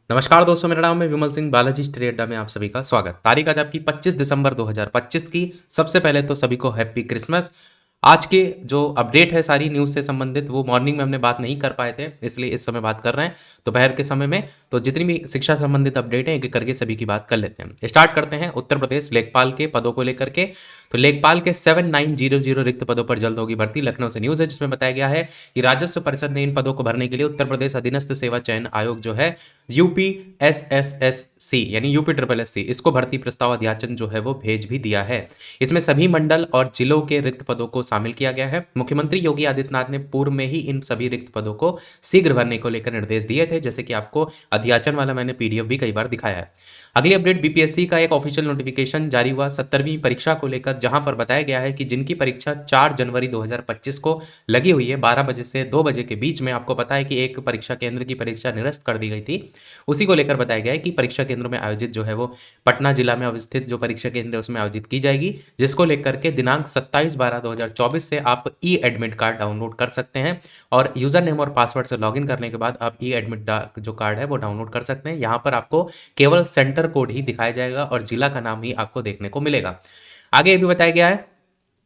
नमस्कार दोस्तों, मेरा नाम है विमल सिंह। बालाजी स्टडी अड्डा में आप सभी का स्वागत। तारीख आज आपकी 25 दिसंबर 2025 की। सबसे पहले तो सभी को हैप्पी क्रिसमस। आज के जो अपडेट है सारी न्यूज़ से संबंधित, वो मॉर्निंग में हमने बात नहीं कर पाए थे, इसलिए इस समय बात कर रहे हैं दोपहर के समय में। तो जितनी भी शिक्षा संबंधित अपडेट है एक एक करके सभी की बात कर लेते हैं। स्टार्ट करते हैं उत्तर प्रदेश लेखपाल के पदों को लेकर के। तो लेखपाल के 7900 रिक्त पदों पर जल्द होगी भर्ती। लखनऊ से न्यूज़ है जिसमें बताया गया है कि राजस्व परिषद ने इन पदों को भरने के लिए उत्तर प्रदेश अधीनस्थ सेवा चयन आयोग जो है यूपी SSSC यानी यूपी ट्रिपल एस सी, इसको भर्ती प्रस्ताव अध्याचन जो है वो भेज भी दिया है। इसमें सभी मंडल और जिलों के रिक्त पदों को शामिल किया गया है। मुख्यमंत्री योगी आदित्यनाथ ने पूर्व में ही इन सभी रिक्त पदों को शीघ्र भरने को लेकर निर्देश दिए थे, जैसे कि आपको अध्याचन वाला मैंने PDF भी कई बार दिखाया है। अगली अपडेट, BPSC का एक ऑफिशियल नोटिफिकेशन जारी हुआ 70वीं परीक्षा को लेकर, जहां पर बताया गया है कि जिनकी परीक्षा 4 जनवरी 2025 को लगी हुई है 12 बजे से 2 बजे के बीच में, आपको पता है कि एक परीक्षा केंद्र की परीक्षा निरस्त कर दी गई थी, उसी को लेकर बताया गया है कि परीक्षा केंद्र में आयोजित जो है वो पटना जिला में अवस्थित जो परीक्षा केंद्र है उसमें आयोजित की जाएगी, जिसको लेकर के दिनांक 27/12/2024 से आप एडमिट कार्ड डाउनलोड कर सकते हैं और यूजर नेम और पासवर्ड से लॉगिन करने के बाद आप एडमिट जो कार्ड है वो डाउनलोड कर सकते हैं। यहाँ पर आपको केवल सेंटर कोड ही दिखाया जाएगा और जिला का नाम ही आपको देखने को मिलेगा। आगे ये भी बताया गया है,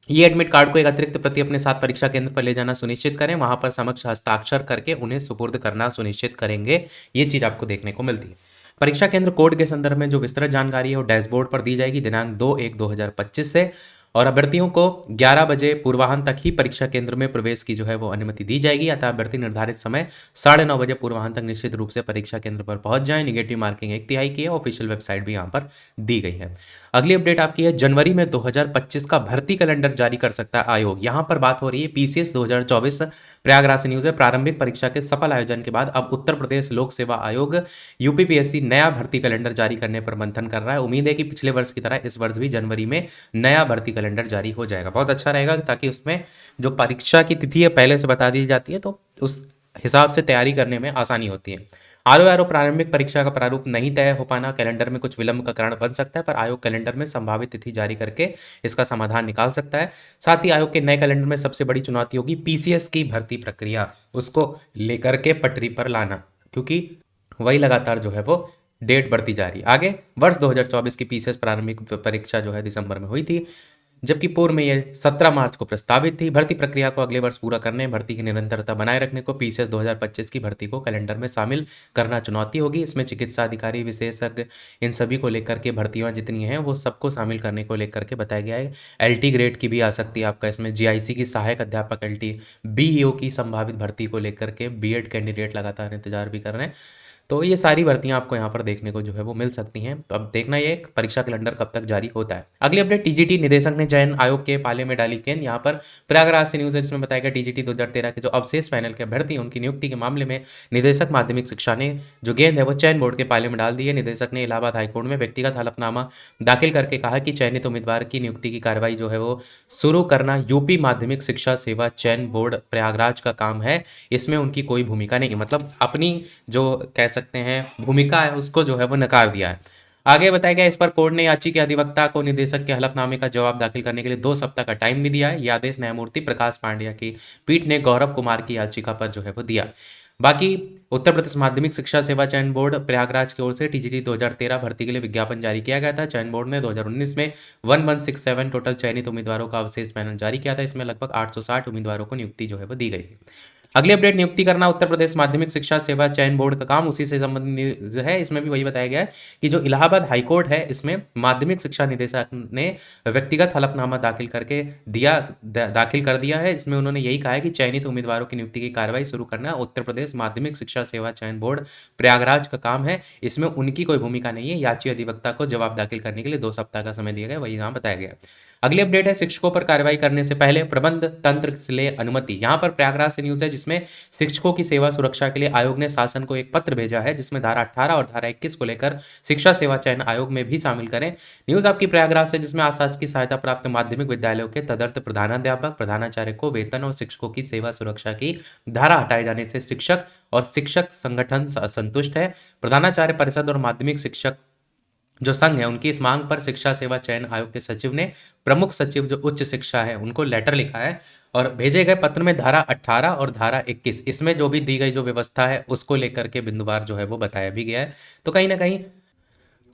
ये एडमिट कार्ड को एक अतिरिक्त प्रति अपने साथ परीक्षा केंद्र पर ले जाना सुनिश्चित करें, वहां पर समक्ष हस्ताक्षर करके उन्हें सुपुर्द करना सुनिश्चित करेंगे। ये चीज आपको देखने को मिलती है। परीक्षा केंद्र कोड के संदर्भ में जो विस्तृत जानकारी है वो डैशबोर्ड पर दी जाएगी दिनांक 2/1/2025 से, और अभ्यर्थियों को 11 बजे पूर्वाह्न तक ही परीक्षा केंद्र में प्रवेश की जो है वो अनुमति दी जाएगी। अतः अभ्यर्थी निर्धारित समय 9:30 बजे पूर्वाह्न तक निश्चित रूप से परीक्षा केंद्र पर पहुंच जाएं। निगेटिव मार्किंग 1/3 की है। ऑफिशियल वेबसाइट भी यहाँ पर दी गई है। अगली अपडेट आपकी है, जनवरी में 2025 का भर्ती कैलेंडर जारी कर सकता है आयोग। यहाँ पर बात हो रही है PCS 2024। प्रयागराज से न्यूज है, प्रारंभिक परीक्षा के सफल आयोजन के बाद अब उत्तर प्रदेश लोक सेवा आयोग UPPSC नया भर्ती कैलेंडर जारी करने पर मंथन कर रहा है। उम्मीद है कि पिछले वर्ष की तरह इस वर्ष भी जनवरी में नया भर्ती कैलेंडर जारी हो जाएगा। बहुत अच्छा रहेगा, ताकि उसमें जो परीक्षा की तिथि है पहले से बता दी जाती है, तो उस हिसाब से तैयारी करने में आसानी होती है। आरओ प्रारंभिक परीक्षा का प्रारूप नहीं तय हो पाना कैलेंडर में कुछ विलंब का कारण बन सकता है, पर आयोग कैलेंडर में संभावित तिथि जारी करके इसका समाधान निकाल सकता है। साथ ही आयोग के नए कैलेंडर में सबसे बड़ी चुनौती होगी PCS की भर्ती प्रक्रिया, उसको लेकर के पटरी पर लाना, क्योंकि वही लगातार जो है वो डेट बढ़ती जा रही है। आगे वर्ष 2024 की PCS प्रारंभिक परीक्षा जो है दिसंबर में हुई थी, जबकि पूर्व में यह 17 मार्च को प्रस्तावित थी। भर्ती प्रक्रिया को अगले वर्ष पूरा करने, भर्ती की निरंतरता बनाए रखने को PCS 2025 की भर्ती को कैलेंडर में शामिल करना चुनौती होगी। इसमें चिकित्सा अधिकारी, विशेषज्ञ, इन सभी को लेकर के भर्तियां जितनी हैं वो सबको शामिल करने को लेकर के बताया गया है। LT ग्रेड की भी आ सकती है आपका इसमें, GIC की सहायक अध्यापक LT, BEO की संभावित भर्ती को लेकर के BEd कैंडिडेट लगातार इंतजार भी कर रहे हैं। तो ये सारी भर्तियां आपको यहाँ पर देखने को जो है वो मिल सकती हैं। अब देखना ये परीक्षा कैलेंडर कब तक जारी होता है। अगली अपडेट, TGT निदेशक ने चयन आयोग के पाले में डाली गेंद। यहाँ पर प्रयागराज से न्यूज है जिसमें बताया गया TGT 2013 के जो अवशेष पैनल के अभ्यर्थी उनकी नियुक्ति के मामले में निदेशक माध्यमिक शिक्षा ने जो गेंद है वो चयन बोर्ड के पाले में डाल दी है। निदेशक ने इलाहाबाद हाईकोर्ट में व्यक्तिगत हलफनामा दाखिल करके कहा कि चयनित उम्मीदवार की नियुक्ति की कार्रवाई जो है वो शुरू करना यूपी माध्यमिक शिक्षा सेवा चयन बोर्ड प्रयागराज का काम है, इसमें उनकी कोई भूमिका नहीं है। मतलब अपनी जो कह सकते हैं भूमिका है उसको जो है वो नकार दिया है। आगे बताया गया, इस पर कोर्ट ने याची के अधिवक्ता को निदेशक के हलफनामे का जवाब दाखिल करने के लिए 2 सप्ताह का टाइम भी दिया है। यह आदेश न्यायमूर्ति प्रकाश पांड्या की पीठ ने गौरव कुमार की याचिका पर जो है वो दिया। बाकी उत्तर प्रदेश माध्यमिक शिक्षा सेवा चयन बोर्ड प्रयागराज की ओर से TGT 2013 भर्ती के लिए विज्ञापन जारी किया गया था। चयन बोर्ड ने 2019 में 1167 टोटल चयनित उम्मीदवारों का अवशेष पैनल जारी किया था। इसमें लगभग 860 उम्मीदवारों को नियुक्ति जो है वो दी गई थी। अगली अपडेट, नियुक्ति करना उत्तर प्रदेश माध्यमिक शिक्षा सेवा चयन बोर्ड का काम, उसी से संबंधित जो है इसमें भी वही बताया गया है कि जो इलाहाबाद हाईकोर्ट है इसमें माध्यमिक शिक्षा निदेशक ने व्यक्तिगत हलफनामा दाखिल करके दाखिल कर दिया है। इसमें उन्होंने यही कहा है कि चयनित उम्मीदवारों की नियुक्ति की कार्रवाई शुरू करना उत्तर प्रदेश माध्यमिक शिक्षा सेवा चयन बोर्ड प्रयागराज का काम है, इसमें उनकी कोई भूमिका नहीं है। याची अधिवक्ता को जवाब दाखिल करने के लिए 2 सप्ताह का समय दिया गया, वही यहाँ बताया गया। अगली अपडेट है, शिक्षकों पर कार्रवाई करने से पहले प्रबंध तंत्र से ले अनुमति। यहाँ पर प्रयागराज से न्यूज है जिसमें शिक्षकों की सेवा सुरक्षा के लिए आयोग ने शासन को एक पत्र भेजा है, जिसमें धारा 18 और धारा 21 को लेकर शिक्षा सेवा चयन आयोग में भी शामिल करें। न्यूज आपकी प्रयागराज से, जिसमें आशासकीय सहायता प्राप्त माध्यमिक विद्यालयों के तदर्थ प्रधानाध्यापक प्रधानाचार्य को वेतन और शिक्षकों की सेवा सुरक्षा की धारा हटाए जाने से शिक्षक और शिक्षक संगठन असंतुष्ट है। प्रधानाचार्य परिषद और माध्यमिक शिक्षक जो संघ है उनकी इस मांग पर शिक्षा सेवा चयन आयोग के सचिव ने प्रमुख सचिव जो उच्च शिक्षा है उनको लेटर लिखा है और भेजे गए पत्र में धारा 18 और धारा 21 इसमें जो भी दी गई जो व्यवस्था है उसको लेकर के बिंदुवार जो है वो बताया भी गया है। तो कहीं ना कहीं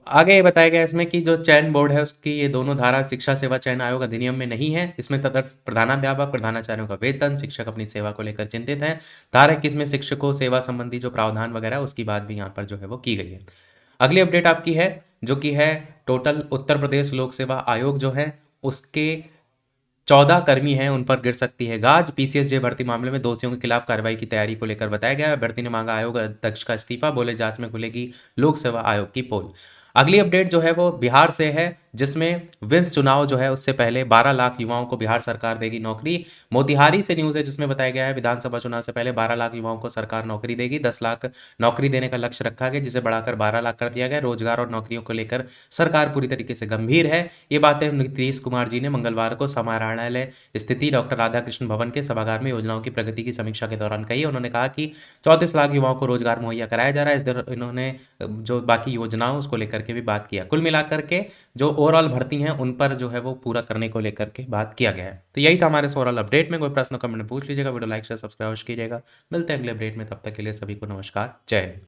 आगे ये बताया गया है इसमें कि जो चयन बोर्ड है उसकी ये दोनों धारा शिक्षा सेवा चयन आयोग अधिनियम में नहीं है। इसमें तदर्थ प्रधानाध्यापक प्रधानाचार्यों का वेतन शिक्षक अपनी सेवा को लेकर चिंतित है। धारा 21 में शिक्षकों सेवा संबंधी जो प्रावधान वगैरह उसकी बात भी यहाँ पर जो है वो की गई है। अगली अपडेट आपकी है जो कि है टोटल उत्तर प्रदेश लोक सेवा आयोग जो है उसके 14 कर्मी हैं उन पर गिर सकती है गाज। पीसीएसजे भर्ती मामले में दोषियों के खिलाफ कार्रवाई की तैयारी को लेकर बताया गया है। भर्ती ने मांगा आयोग अध्यक्ष का इस्तीफा, बोले जांच में खुलेगी लोक सेवा आयोग की पोल। अगली अपडेट जो है वो बिहार से है जिसमें विंस चुनाव जो है उससे पहले 12 लाख युवाओं को बिहार सरकार देगी नौकरी। मोतिहारी से न्यूज़ है जिसमें बताया गया है विधानसभा चुनाव से पहले 12 लाख युवाओं को सरकार नौकरी देगी। 10 लाख नौकरी देने का लक्ष्य रखा गया जिसे बढ़ाकर 12 लाख कर दिया गया। रोजगार और नौकरियों को लेकर सरकार पूरी तरीके से गंभीर है। ये बातें नीतीश कुमार जी ने मंगलवार को समाहरणालय स्थिति डॉक्टर राधाकृष्ण भवन के सभागार में योजनाओं की प्रगति की समीक्षा के दौरान कही। उन्होंने कहा कि 34 लाख युवाओं को रोजगार मुहैया कराया जा रहा है। इस दौरान इन्होंने जो बाकी योजनाओं उसको लेकर के भी बात किया। कुल मिलाकर के जो ओवरऑल भर्ती हैं उन पर जो है वो पूरा करने को लेकर के बात किया गया है। तो यही था हमारे ओवरऑल अपडेट में। कोई प्रश्न कमेंट में पूछ लीजिएगा, वीडियो लाइक शेयर सब्सक्राइब कीजिएगा। मिलते हैं अगले अपडेट में, तब तक के लिए सभी को नमस्कार, जय हिंद।